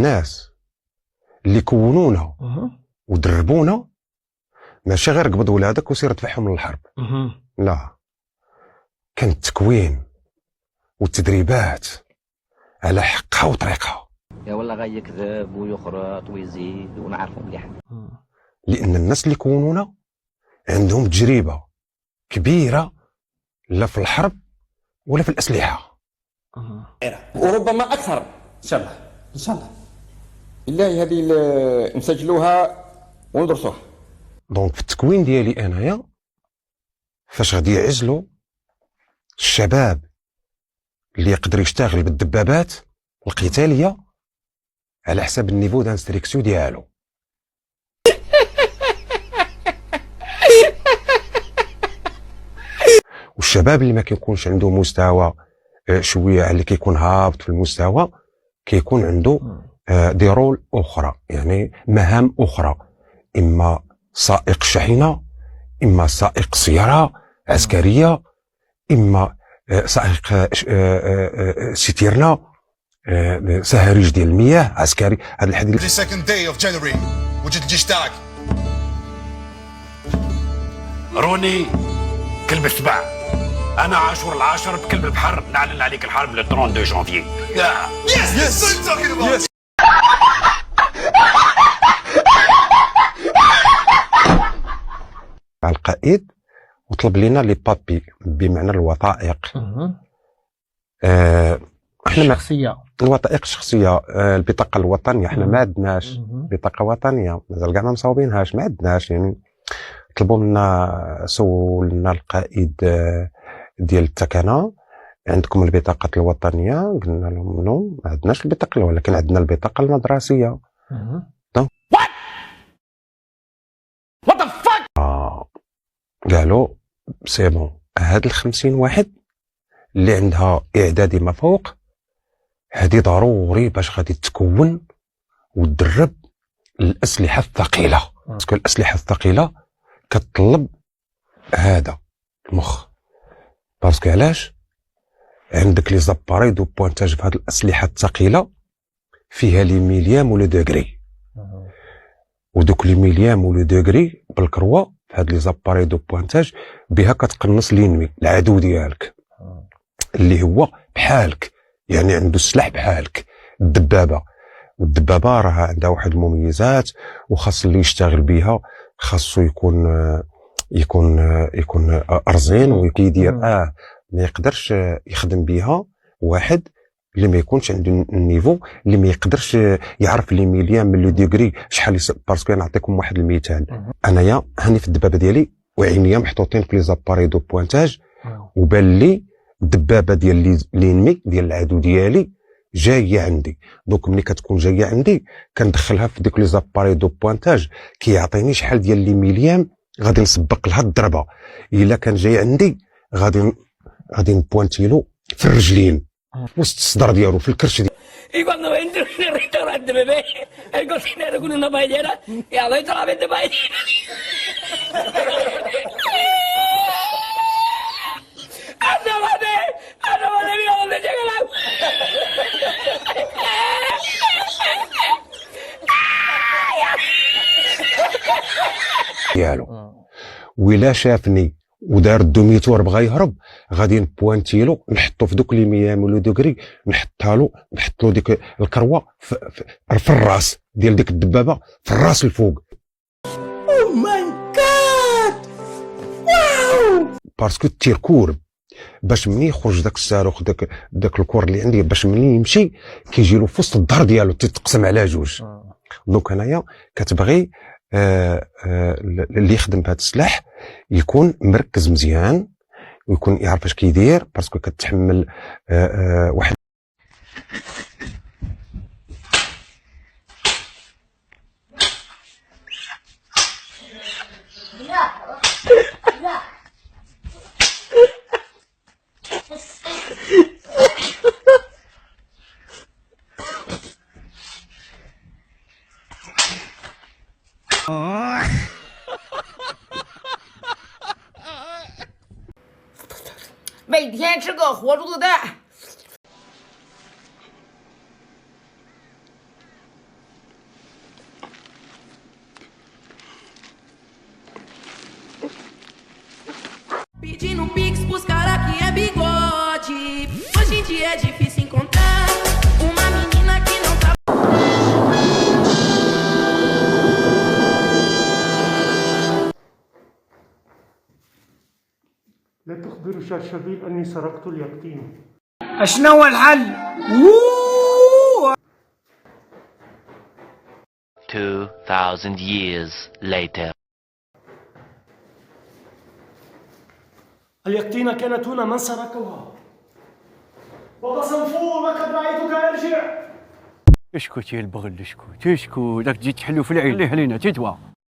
الناس اللي كونونا ودربونا ماشي غير قبض ولادك وسير دفعهم للحرب. لا، كان التكوين والتدريبات على حقها وطريقها. يا والله غيكذب ويخرط ويزيد ونعرفه مليح. لان الناس اللي كونونا عندهم تجربه كبيره لا في الحرب ولا في الاسلحه، وربما اكثر ان شاء الله. ان شاء الله بالله هذه نسجلوها وندرسوها. دونك في التكوين ديالي انايا فاش غادي يعزلوا الشباب اللي يقدر يشتغل بالدبابات القتاليه على حساب النيفو دانستريكسيو ديالو. والشباب اللي ما كيكونش عنده مستوى شويه اللي كيكون هابط في المستوى كيكون عنده دي رول اخرى، يعني مهام اخرى، اما سائق شاحنه، اما سائق سياره عسكريه، اما سائق سيتيرنا، سهريج ديال المياه عسكري. هذا الحديث وجد الجيش تاعك روني كلب السبع، انا عاشور العاشر بكلب البحر، نعلن عليك الحرب ل 32 جانفي. يس القائد وطلب لنا لي بابي بمعنى الوثائق. احنا الشخصيه، الوثائق الشخصيه، البطاقه الوطنيه احنا ما عندناش بطاقه وطنيه، مازال كاع ما مصاوبينهاش، ما عندناش. يعني طلبوا لنا، سولنا القائد ديال التكنه عندكم البطاقه الوطنيه؟ قلنا لهم نو ما عندناش البطاقه، ولكن عندنا البطاقه المدرسيه. وات ذا فاك. قالوا سي بون، هاد 50 واحد اللي عندها اعدادي ما فوق هذه ضروري باش غادي تكون وتدرب الاسلحه الثقيله، باسكو الاسلحه الثقيله كتطلب هذا المخ. باسكو علاش؟ عندك لي زاباري دو بوانتاج في هاد الاسلحه الثقيله فيها لي ميليام ولو دوغري، ودوك لي ميليام ولو دوغري بالكروا في هاد لي زاباري دو بوانتاج بها كتقنص لينمي العدو ديالك اللي هو بحالك، يعني عنده السلاح بحالك. الدبابه، والدبابه راها عندها واحد المميزات، وخاص اللي يشتغل بها خاصو يكون ارزين ويدير ما يقدرش يخدم بها واحد اللي ما يكونش عنده النيفو، اللي ما يقدرش يعرف لي مليان من لو ديغري شحال. باسكو نعطيكم واحد المثال، انايا هاني في الدبابه ديالي وعينيا محطوطين في لي زاباري دو بوانتاج، وبان لي الدبابه ديال لينمي ديال العدو ديالي جايه عندي. دونك ملي كتكون جايه عندي كندخلها في ديك لي زاباري دو بوانتاج، كيعطيني شحال ديال لي مليام غادي نسبق لها الضربه. الا كان جاي عندي غادي نبوانتيلو في الرجلين، في وسط الصدر ديالو، في الكرش ديالو. Y cuando entro en el restaurante me ve el cocinero con una paellera y adentro la vende paellera. ¡Asómate! ¡Asómate! ¡Mira dónde llega el agua! ديالو ولا شافني ودار الدوميتور بغى يهرب غادي نبوانتيلو، نحطو في دوك لي ميام ولو دوغري، نحط له ديك الكروه في الراس ديال ديك الدبابه، في الراس الفوق. ¡Oh my God! ¡Wow! باسكو التير كورب باش مني يخرج داك الصاروخ، داك الكور اللي عندي باش مني يمشي كيجي له في وسط الظهر ديالو، تتقسم على جوج. دونك هنايا كتبغي اللي يخدم بهذا السلاح يكون مركز مزيان ويكون يعرف اش كيدير، باسكو كتحمل واحد每天吃个活猪的蛋。Pedi no Pix pros cara que é bigode. Hoje em dia é difícil encontrar uma menina que não tá. لا تخبر شرشبيل أني سرقت اليقطين. شنو الحل؟ 2000 years later. اليقطين كانت هنا، من سرقها؟ بابا صنفور لقد رأيتك ارجع. اسكت يا البغل، اسكت اسكت، راك تجي تحلو في العين. اللي علينا تتوا.